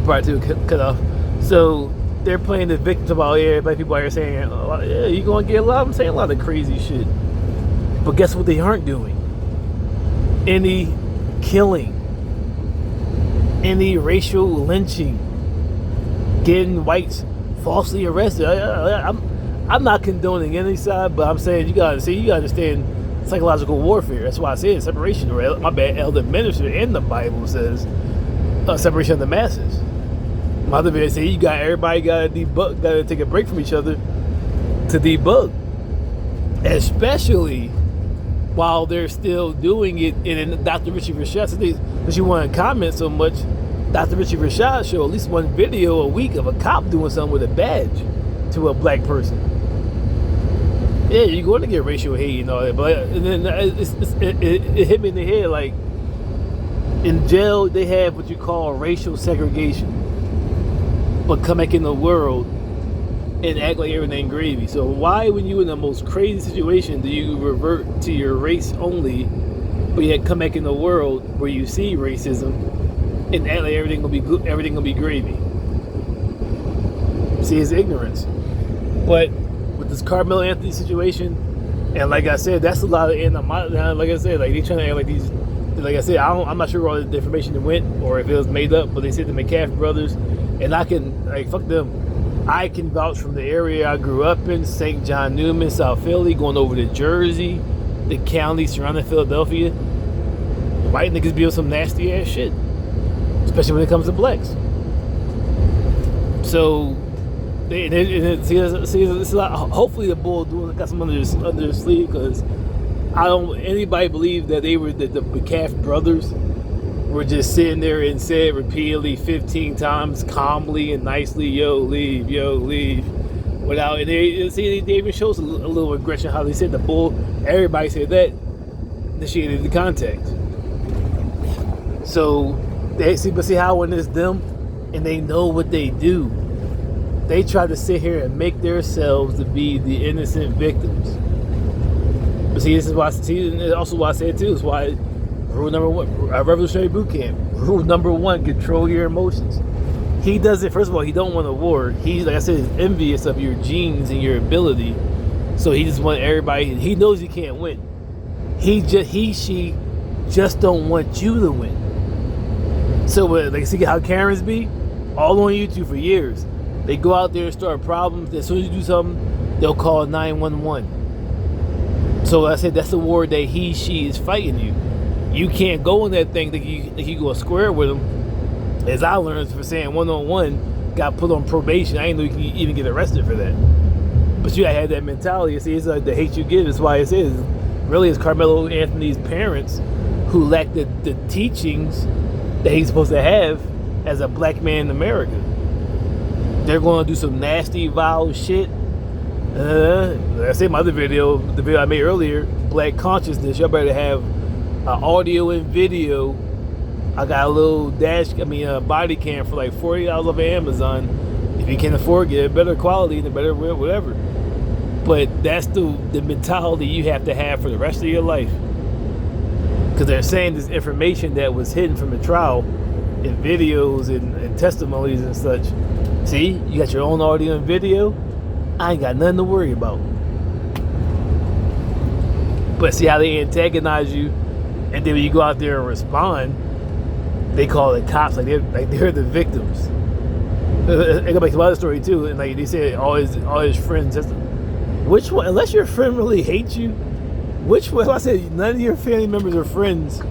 part two cut off. So they're playing the victims about here. Black people out here saying, oh, yeah, you're going to get a lot. I'm saying a lot of crazy shit. But guess what they aren't doing? Any killing, any racial lynching, getting whites falsely arrested. I'm not condoning any side, but I'm saying you gotta understand psychological warfare. That's why I say separation. Or my bad, elder minister in the Bible says separation of the masses. My other video say everybody gotta debug, gotta take a break from each other to debug, especially while they're still doing it. And Dr. Richie Rashad, since you want to comment so much, Dr. Richie Rashad show at least one video a week of a cop doing something with a badge to a black person. Yeah, you're going to get racial hate and all that, but and then it hit me in the head, like, in jail they have what you call racial segregation, but come back in the world and act like everything gravy. So why, when you in the most crazy situation, do you revert to your race only, but yet come back in the world where you see racism and act like everything gonna be gravy? See, it's ignorance. But with this Carmelo Anthony situation, and like I said, that's a lot of like I said, like they trying to act like these. Like I said, I'm not sure where all the information went or if it was made up, but they said the McCaffrey brothers, and I can, like, fuck them. I can vouch from the area I grew up in, St. John Newman, South Philly, going over to Jersey, the county surrounding Philadelphia. White niggas be on some nasty ass shit, especially when it comes to blacks. So, it's a lot, hopefully the bull got some under his sleeve, because I don't anybody believe that they were the McCaffrey brothers were just sitting there and said repeatedly 15 times calmly and nicely, yo leave, without, and they even shows a little aggression how they said the bull, everybody said that, initiated the contact. So they see how when it's them and they know what they do, they try to sit here and make themselves to be the innocent victims. But see, this is why. See, and also why I said too is why rule number one, revolutionary boot camp. Rule number one: control your emotions. He does it. First of all, he don't want a war. He's, like I said, is envious of your genes and your ability. So he just wants everybody. He knows he can't win. She just don't want you to win. So like, see how Karens be all on YouTube for years. They go out there and start problems. As soon as you do something, they'll call 911. So I said that's the war that she is fighting you. You can't go in that thing that you go square with them. As I learned for saying one-on-one, got put on probation. I didn't know you can even get arrested for that. But you gotta have that mentality. See, it's like the hate you give. That's why it is. Really, it's Carmelo Anthony's parents who lack the teachings that he's supposed to have as a black man in America. They're going to do some nasty, vile shit. Like I said in my other video, the video I made earlier, Black Consciousness, y'all better have audio and video. I got a little body cam for like $40 off of Amazon. If you can afford, get a better quality and a better whatever. But that's the mentality you have to have for the rest of your life. Because they're saying this information that was hidden from the trial in videos and testimonies and such. See, you got your own audio and video. I ain't got nothing to worry about. But see how they antagonize you, and then when you go out there and respond, they call the cops like they're the victims. I go back to my other story too, and like they said, all his friends. Which one? Unless your friend really hates you, which one? I said none of your family members or friends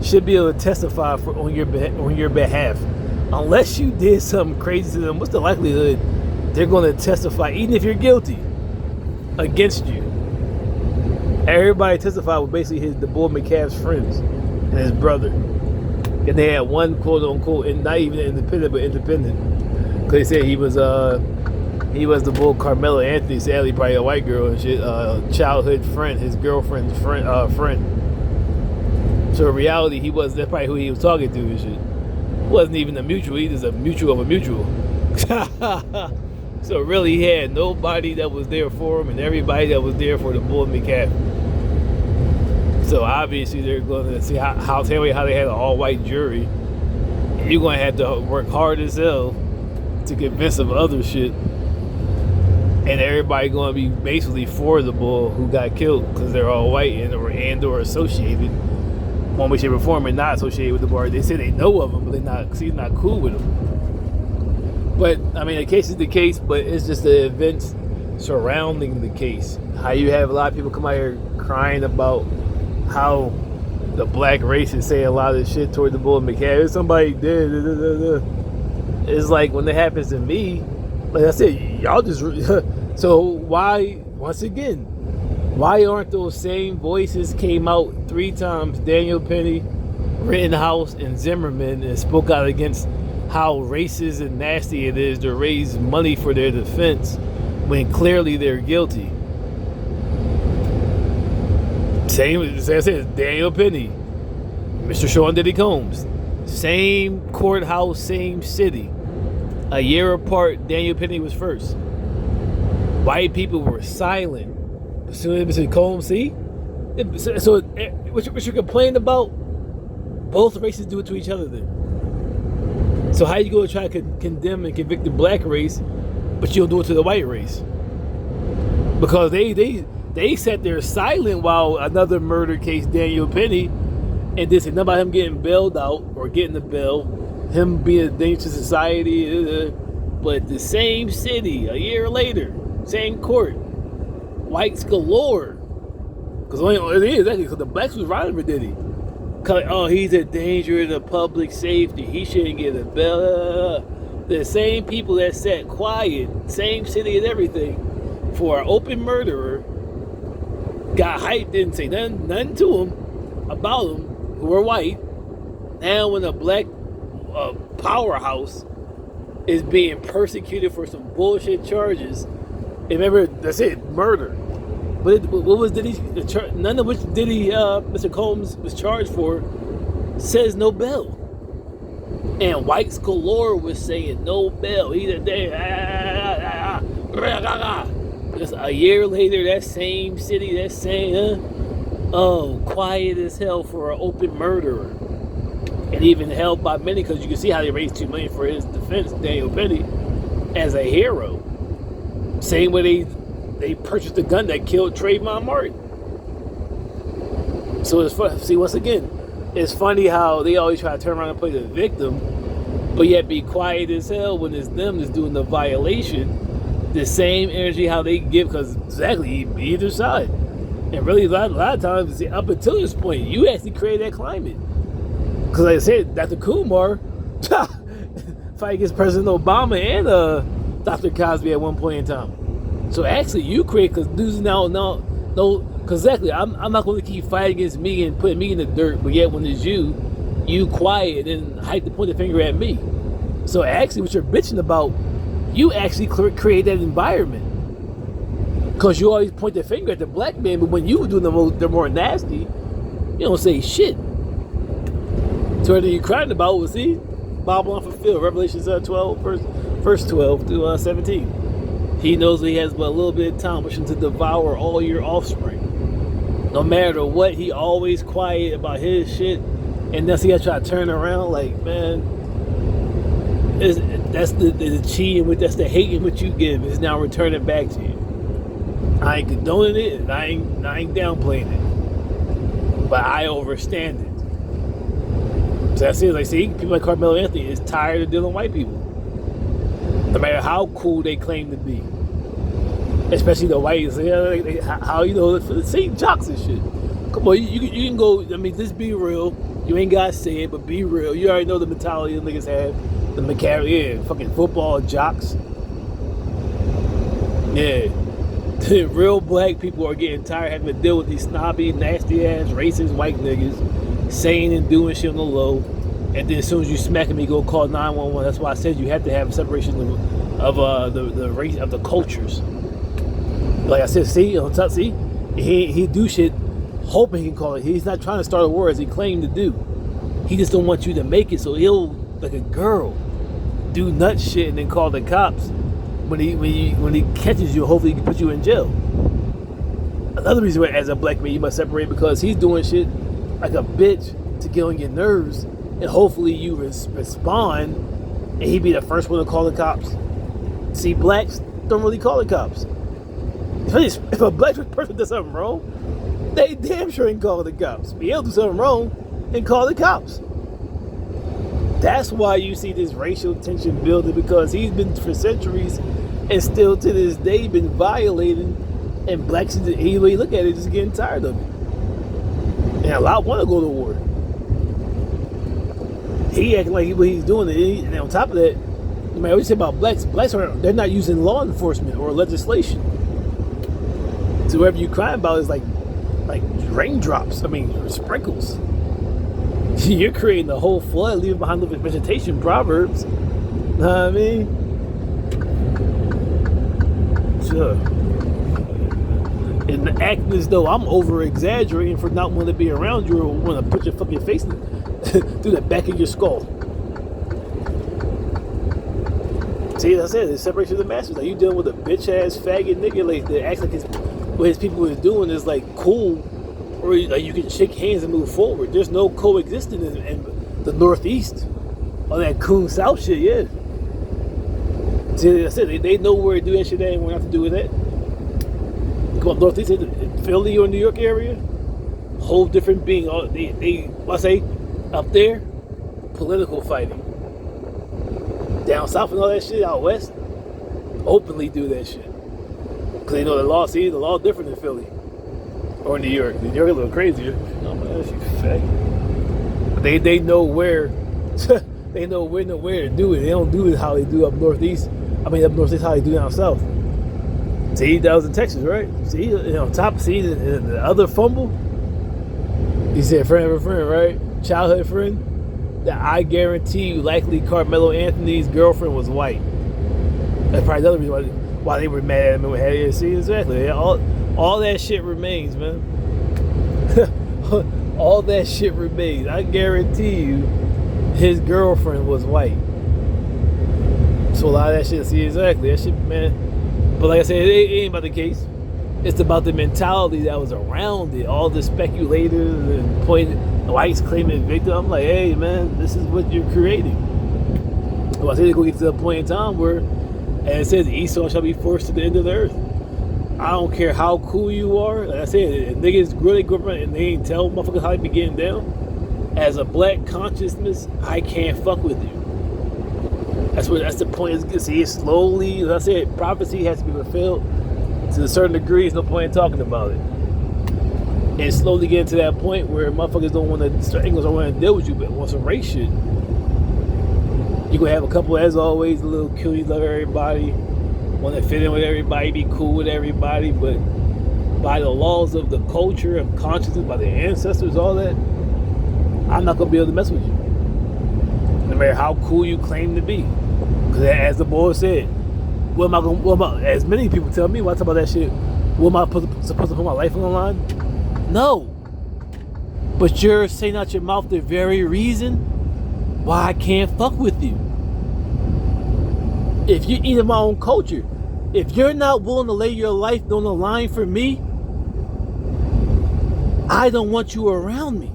should be able to testify on your behalf, unless you did something crazy to them. What's the likelihood they're going to testify, even if you're guilty, against you? Everybody testified with basically the boy McCaff's friends and his brother, and they had one quote unquote, and not even independent, but independent, because they said he was the bull Carmelo Anthony, sadly probably a white girl and shit, childhood friend, his girlfriend's friend. So in reality, that's probably who he was talking to and shit. Wasn't even a mutual, he was a mutual of a mutual. So really, he had nobody that was there for him, and everybody that was there for the bull McCaffrey. So obviously they're going to see how they had an all-white jury, you're gonna have to work hard as hell to convince of other shit, and everybody gonna be basically for the bull who got killed because they're all white and or associated one way, shape, or form, and not associated with the bar. They say they know of him, but they're not. Cause he's not cool with them. But I mean, the case is the case, but it's just the events surrounding the case. How you have a lot of people come out here crying about how the black race is saying a lot of shit toward the bull McCabe. Somebody did. It's like when it happens to me, like I said, y'all just. So why? Once again, why aren't those same voices came out 3 times? Daniel Penny, Rittenhouse, and Zimmerman, and spoke out against how racist and nasty it is to raise money for their defense when clearly they're guilty. Same as I said, Daniel Penny, Mr. Sean Diddy Combs, same courthouse, same city. A year apart, Daniel Penny was first. White people were silent. As soon as Mr. Combs, see? So what you're complaining about, both races do it to each other then. So how you going to try to condemn and convict the black race, but you don't do it to the white race? Because they sat there silent while another murder case, Daniel Penny, and this is about him getting bailed out or getting the bail, him being a danger to society, but the same city, a year later, same court, whites galore. Because the blacks was riding for Diddy. Oh, he's a danger to public safety. He shouldn't get a bail. The same people that sat quiet, same city and everything, for an open murderer, got hyped, didn't say nothing to him about him, who were white. Now when a black powerhouse is being persecuted for some bullshit charges, and remember, that's it, murder. But what was Diddy? None of which Diddy, Mr. Combs was charged for, says no bail. And whites galore was saying no bail. He's a day. Just a year later, that same city, that same, quiet as hell for an open murderer. And even held by many, because you can see how they raised $2 million for his defense, Daniel Penny, as a hero. Same way they purchased the gun that killed Trayvon Martin. So it's fun. See, once again, it's funny how they always try to turn around and play the victim, but yet be quiet as hell when it's them that's doing the violation. The same energy how they give, because exactly either side. And really, a lot of times, up until this point, you actually created that climate. Because like I said, Dr. Kumar fight against President Obama and Dr. Cosby at one point in time. So actually, you create, because dudes now, because exactly, I'm not going to keep fighting against me and putting me in the dirt, but yet when it's you quiet and hype to point the finger at me. So actually, what you're bitching about, you actually create that environment. Because you always point the finger at the black man, but when you were doing the more nasty, you don't say shit. So what you're crying about was, see, Babylon fulfilled, Revelation 12, verse 12 through 17. He knows that he has but a little bit of time wishing to devour all your offspring. No matter what, he always quiet about his shit. And then he got to try to turn around like, man, that's the cheating, that's the hating what you give is now returning back to you. I ain't condoning it, and I ain't downplaying it. But I overstand it. So that's it. Like, see, people like Carmelo Anthony is tired of dealing with white people. No matter how cool they claim to be. Especially the whites. How, for the same jocks and shit. Come on, you can go, I mean, just be real. You ain't got to say it, but be real. You already know the mentality the niggas have. The mechanic, fucking football jocks. Yeah. Real black people are getting tired of having to deal with these snobby, nasty ass, racist white niggas saying and doing shit on the low. And then as soon as you smack him, you go call 911. That's why I said you have to have a separation of the race, of the cultures. Like I said, see, he do shit hoping he can call it. He's not trying to start a war as he claimed to do. He just don't want you to make it, so he'll, like a girl, do nut shit and then call the cops. When he catches you, hopefully he can put you in jail. Another reason why, as a black man, you must separate, because he's doing shit like a bitch to get on your nerves, and hopefully you respond, and he be the first one to call the cops. See, blacks don't really call the cops. If a black person does something wrong, they damn sure ain't call the cops. But he'll do something wrong and call the cops. That's why you see this racial tension building, because he's been for centuries and still to this day been violating, and blacks, any way you look at it, just getting tired of it. And a lot want to go to war. He acting like what he's doing, and on top of that, man, what you say about blacks? Blacks they're not using law enforcement or legislation. So whatever you crying about is like raindrops. I mean, sprinkles. You're creating a whole flood, leaving behind the vegetation. Proverbs. Know what I mean? Sure. And acting as though I'm over exaggerating for not wanting to be around you, or want to put your fucking face through the back of your skull. See, as I said, it's separation of the masters. Like, you dealing with a bitch ass faggot nigga like that acts like what his people is doing is like cool, or like you can shake hands and move forward. There's no coexisting in the Northeast. All that coon South shit, yeah. See, as I said, they know where to do that shit. They ain't want to do with that. Come on, Northeast, Philly or New York area, whole different being. I say, up there, political fighting. Down south and all that shit, out west, openly do that shit. Because they know the law, the law different than Philly. Or New York. New York a little crazier. Oh man, she fat. But they know where, they know when and where to do it. They don't do it how they do up northeast. Up northeast how they do down south. See, that was in Texas, right? See, the other fumble. He said, friend of a friend, right? Childhood friend. That I guarantee you, likely Carmelo Anthony's girlfriend was white. That's probably the other reason why they were mad at him and had it. See, exactly. All that shit remains, man. All that shit remains. I guarantee you, his girlfriend was white. So a lot of that shit. See, exactly. That shit, man. But like I said, it ain't about the case. It's about the mentality that was around it. All the speculators and whites claiming victim. I'm like, hey man, this is what you're creating. Well, I say they go get to the point in time where, and it says Esau shall be forced to the end of the earth. I don't care how cool you are. Like I said, if niggas really go around and they ain't tell motherfuckers how they be getting down. As a black consciousness, I can't fuck with you. That's the point. See, it's slowly. As I said, prophecy has to be fulfilled to a certain degree. There's no point in talking about it. And slowly getting to that point where motherfuckers don't want to deal with you, but want some race shit. You gonna have a couple, as always, a little cuties, love everybody, want to fit in with everybody, be cool with everybody, but by the laws of the culture and consciousness, by the ancestors, all that, I'm not gonna be able to mess with you. No matter how cool you claim to be. Because as the boy said, as many people tell me when I talk about that shit, am I supposed to put my life on the line? No. But you're saying out your mouth the very reason why I can't fuck with you. If you eat in my own culture, if you're not willing to lay your life on the line for me, I don't want you around me.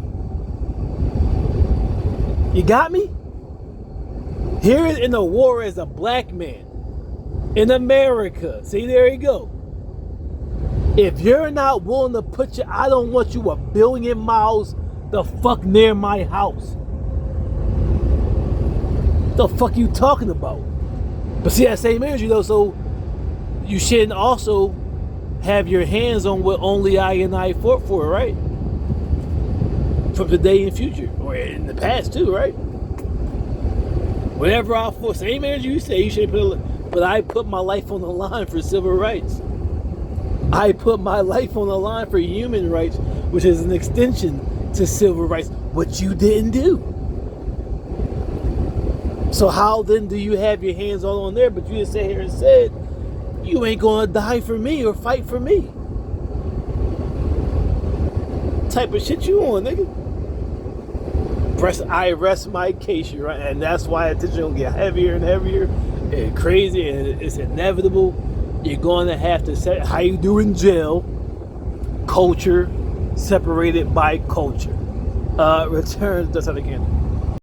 You got me? Here in the war as a black man in America. See, there you go. If you're not willing to I don't want you 1 billion miles the fuck near my house. The fuck you talking about? But see, that same energy though, so you shouldn't also have your hands on what only I and I fought for, right? From today and future, or in the past too, right? Whatever I fought, same energy you say, you should but I put my life on the line for civil rights. I put my life on the line for human rights, which is an extension to civil rights, which you didn't do. So how then do you have your hands all on there, but you just sat here and said, you ain't gonna die for me or fight for me? What type of shit you on, nigga? I rest my case, right? And that's why attention will get heavier and heavier and crazy, and it's inevitable. You're going to have to say how you do in jail. Culture separated by culture. Returns. That's how they can.